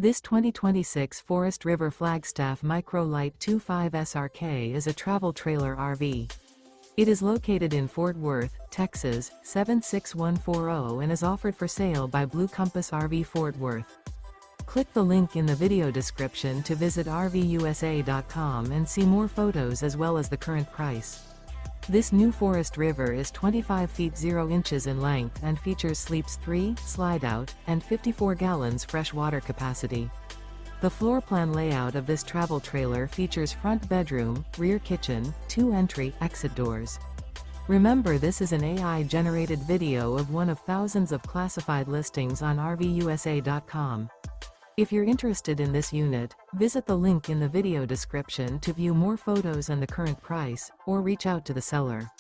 This 2026 Forest River Flagstaff Micro Lite 25 SRK is a travel trailer RV. It is located in Fort Worth, Texas, 76140 and is offered for sale by Blue Compass RV Fort Worth. Click the link in the video description to visit RVUSA.com and see more photos as well as the current price. This new Forest River is 25 feet 0 inches in length and features sleeps 3, Slideout, and 54 gallons fresh water capacity. The floor plan layout of this travel trailer features front bedroom, rear kitchen, 2 entry/exit doors. Remember, this is an AI-generated video of one of thousands of classified listings on RVUSA.com. If you're interested in this unit, visit the link in the video description to view more photos and the current price, or reach out to the seller.